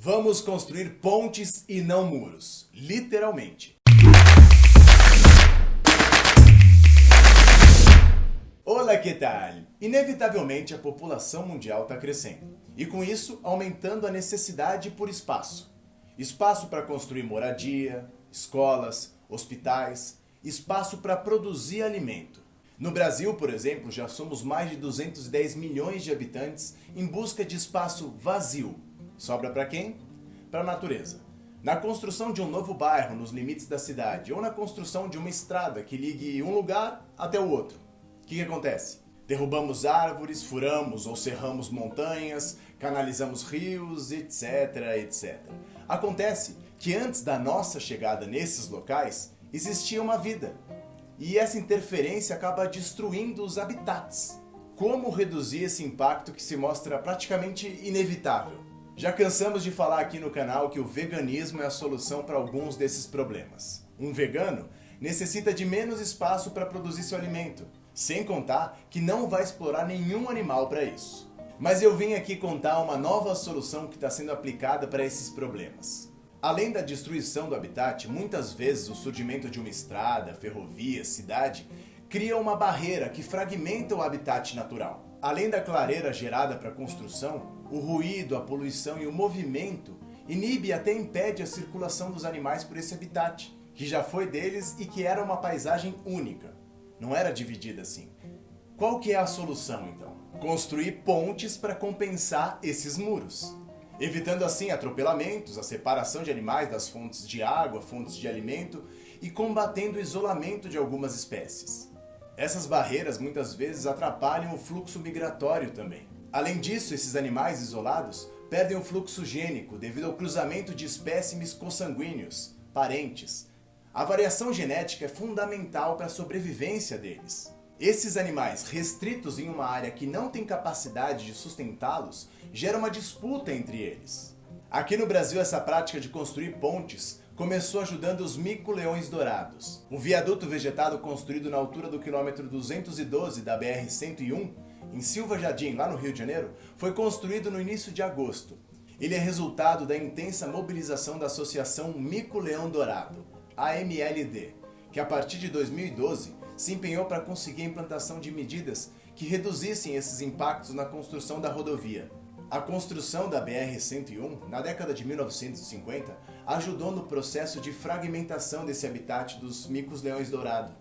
Vamos construir pontes e não muros, literalmente. Olá, que tal? Inevitavelmente a população mundial está crescendo e com isso aumentando a necessidade por espaço. Espaço para construir moradia, escolas, hospitais, espaço para produzir alimento. No Brasil, por exemplo, já somos mais de 210 milhões de habitantes em busca de espaço vazio. Sobra para quem? Para a natureza. Na construção de um novo bairro nos limites da cidade ou na construção de uma estrada que ligue um lugar até o outro. O que acontece? Derrubamos árvores, furamos ou serramos montanhas, canalizamos rios, etc, etc. Acontece que antes da nossa chegada nesses locais, existia uma vida. E essa interferência acaba destruindo os habitats. Como reduzir esse impacto que se mostra praticamente inevitável? Já cansamos de falar aqui no canal que o veganismo é a solução para alguns desses problemas. Um vegano necessita de menos espaço para produzir seu alimento, sem contar que não vai explorar nenhum animal para isso. Mas eu vim aqui contar uma nova solução que está sendo aplicada para esses problemas. Além da destruição do habitat, muitas vezes o surgimento de uma estrada, ferrovia, cidade, cria uma barreira que fragmenta o habitat natural. Além da clareira gerada para a construção, o ruído, a poluição e o movimento inibe e até impede a circulação dos animais por esse habitat, que já foi deles e que era uma paisagem única. Não era dividida assim. Qual que é a solução então? Construir pontes para compensar esses muros, evitando assim atropelamentos, a separação de animais das fontes de água, fontes de alimento e combatendo o isolamento de algumas espécies. Essas barreiras muitas vezes atrapalham o fluxo migratório também. Além disso, esses animais isolados perdem o fluxo gênico devido ao cruzamento de espécimes consanguíneos, parentes. A variação genética é fundamental para a sobrevivência deles. Esses animais restritos em uma área que não tem capacidade de sustentá-los gera uma disputa entre eles. Aqui no Brasil, essa prática de construir pontes começou ajudando os mico-leões-dourados. Um viaduto vegetado construído na altura do quilômetro 212 da BR-101, em Silva Jardim, lá no Rio de Janeiro, foi construído no início de agosto. Ele é resultado da intensa mobilização da Associação Mico-Leão Dourado, AMLD, que a partir de 2012 se empenhou para conseguir a implantação de medidas que reduzissem esses impactos na construção da rodovia. A construção da BR-101, na década de 1950, ajudou no processo de fragmentação desse habitat dos micos-leões-dourado.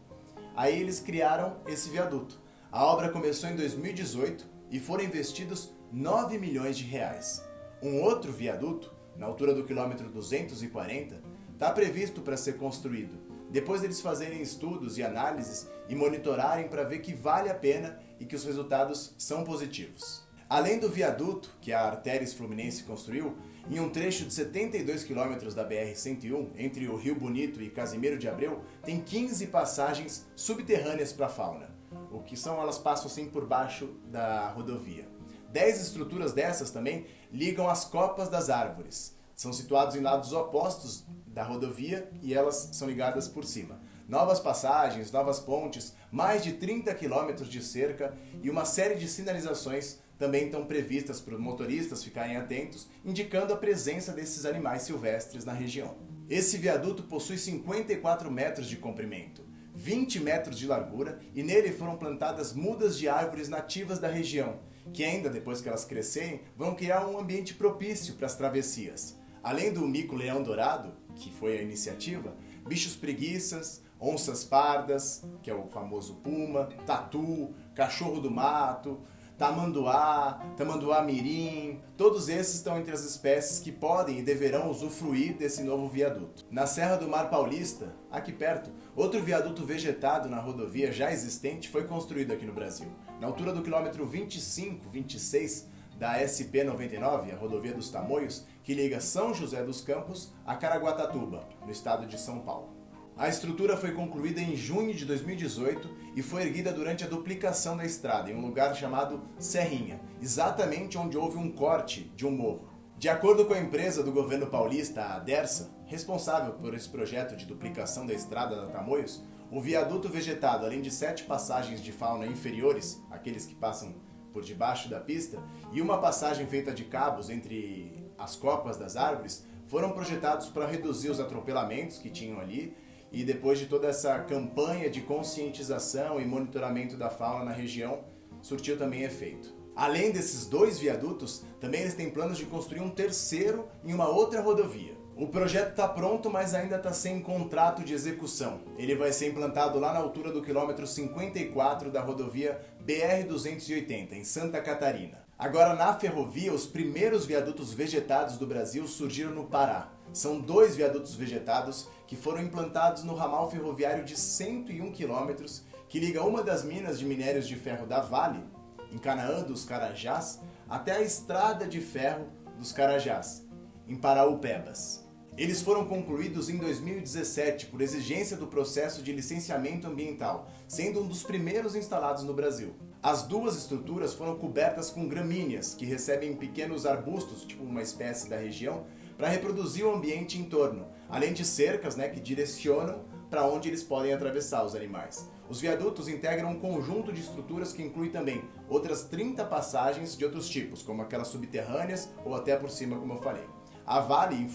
Aí eles criaram esse viaduto. A obra começou em 2018 e foram investidos 9 milhões de reais. Um outro viaduto, na altura do quilômetro 240, está previsto para ser construído, depois deles fazerem estudos e análises e monitorarem para ver que vale a pena e que os resultados são positivos. Além do viaduto que a Artéries Fluminense construiu, em um trecho de 72 km da BR-101, entre o Rio Bonito e Casimiro de Abreu, tem 15 passagens subterrâneas para a fauna. O que são, elas passam assim por baixo da rodovia. 10 estruturas dessas também ligam as copas das árvores. São situados em lados opostos da rodovia e elas são ligadas por cima. Novas passagens, novas pontes, mais de 30 quilômetros de cerca e uma série de sinalizações também estão previstas para os motoristas ficarem atentos, indicando a presença desses animais silvestres na região. Esse viaduto possui 54 metros de comprimento, 20 metros de largura e nele foram plantadas mudas de árvores nativas da região, que ainda depois que elas crescerem vão criar um ambiente propício para as travessias. Além do mico-leão-dourado, que foi a iniciativa, bichos preguiças, onças pardas, que é o famoso puma, tatu, cachorro do mato, tamanduá mirim, todos esses estão entre as espécies que podem e deverão usufruir desse novo viaduto. Na Serra do Mar Paulista, aqui perto, outro viaduto vegetado na rodovia já existente foi construído aqui no Brasil. Na altura do quilômetro 25-26 da SP-99, a rodovia dos Tamoios, que liga São José dos Campos a Caraguatatuba, no estado de São Paulo. A estrutura foi concluída em junho de 2018 e foi erguida durante a duplicação da estrada, em um lugar chamado Serrinha, exatamente onde houve um corte de um morro. De acordo com a empresa do governo paulista, a Adersa, responsável por esse projeto de duplicação da estrada da Tamoios, o viaduto vegetado, além de 7 passagens de fauna inferiores, aqueles que passam por debaixo da pista, e uma passagem feita de cabos entre as copas das árvores, foram projetados para reduzir os atropelamentos que tinham ali, e depois de toda essa campanha de conscientização e monitoramento da fauna na região, surtiu também efeito. Além desses 2 viadutos, também eles têm planos de construir um terceiro em uma outra rodovia. O projeto está pronto, mas ainda está sem contrato de execução. Ele vai ser implantado lá na altura do quilômetro 54 da rodovia BR-280, em Santa Catarina. Agora, na ferrovia, os primeiros viadutos vegetados do Brasil surgiram no Pará. São 2 viadutos vegetados que foram implantados no ramal ferroviário de 101 quilômetros, que liga uma das minas de minérios de ferro da Vale, em Canaã dos Carajás, até a estrada de ferro dos Carajás, em Paraupebas. Eles foram concluídos em 2017 por exigência do processo de licenciamento ambiental, sendo um dos primeiros instalados no Brasil. As 2 estruturas foram cobertas com gramíneas, que recebem pequenos arbustos, tipo uma espécie da região, para reproduzir o ambiente em torno, além de cercas, que direcionam para onde eles podem atravessar os animais. Os viadutos integram um conjunto de estruturas que inclui também outras 30 passagens de outros tipos, como aquelas subterrâneas ou até por cima, como eu falei. A Vale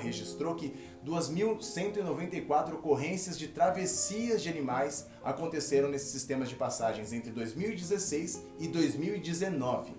registrou que 2.194 ocorrências de travessias de animais aconteceram nesses sistemas de passagens entre 2016 e 2019.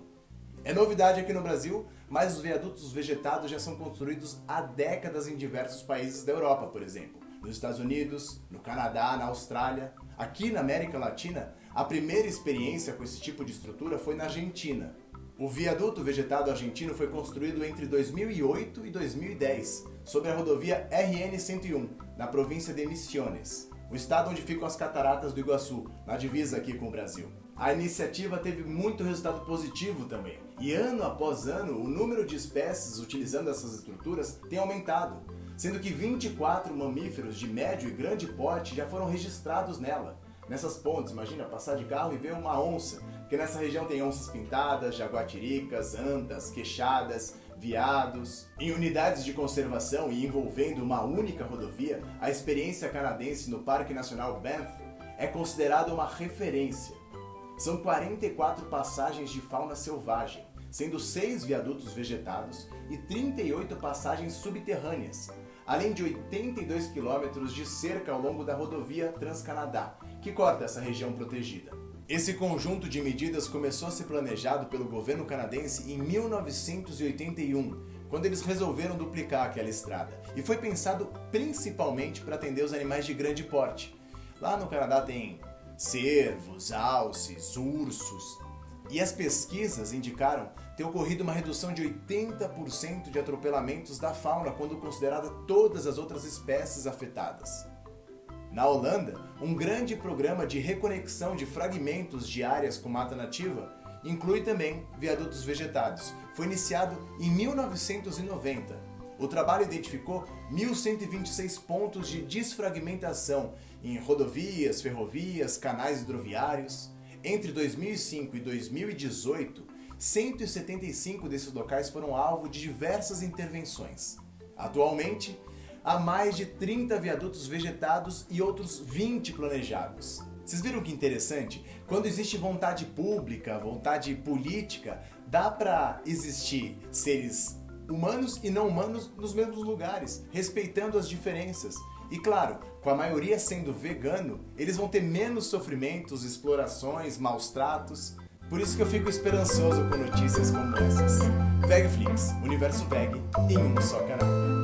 É novidade aqui no Brasil, mas os viadutos vegetados já são construídos há décadas em diversos países da Europa, por exemplo. Nos Estados Unidos, no Canadá, na Austrália. Aqui na América Latina, a primeira experiência com esse tipo de estrutura foi na Argentina. O viaduto vegetado argentino foi construído entre 2008 e 2010, sobre a rodovia RN-101, na província de Misiones, o estado onde ficam as cataratas do Iguaçu, na divisa aqui com o Brasil. A iniciativa teve muito resultado positivo também, e ano após ano o número de espécies utilizando essas estruturas tem aumentado, sendo que 24 mamíferos de médio e grande porte já foram registrados nela. Nessas pontes, imagina passar de carro e ver uma onça, porque nessa região tem onças pintadas, jaguatiricas, antas, queixadas, veados. Em unidades de conservação e envolvendo uma única rodovia, a experiência canadense no Parque Nacional Banff é considerada uma referência. São 44 passagens de fauna selvagem, sendo 6 viadutos vegetados e 38 passagens subterrâneas, além de 82 quilômetros de cerca ao longo da rodovia Transcanadá, que corta essa região protegida. Esse conjunto de medidas começou a ser planejado pelo governo canadense em 1981, quando eles resolveram duplicar aquela estrada, e foi pensado principalmente para atender os animais de grande porte. Lá no Canadá tem cervos, alces, ursos, e as pesquisas indicaram ter ocorrido uma redução de 80% de atropelamentos da fauna quando considerada todas as outras espécies afetadas. Na Holanda, um grande programa de reconexão de fragmentos de áreas com mata nativa inclui também viadutos vegetados. Foi iniciado em 1990. O trabalho identificou 1.126 pontos de desfragmentação em rodovias, ferrovias, canais hidroviários. Entre 2005 e 2018, 175 desses locais foram alvo de diversas intervenções. Atualmente, há mais de 30 viadutos vegetados e outros 20 planejados. Vocês viram que interessante? Quando existe vontade pública, vontade política, dá para existir seres humanos e não humanos nos mesmos lugares, respeitando as diferenças. E claro, com a maioria sendo vegano, eles vão ter menos sofrimentos, explorações, maus tratos. Por isso que eu fico esperançoso com notícias como essas. Vegflix, Universo Veg em um só canal.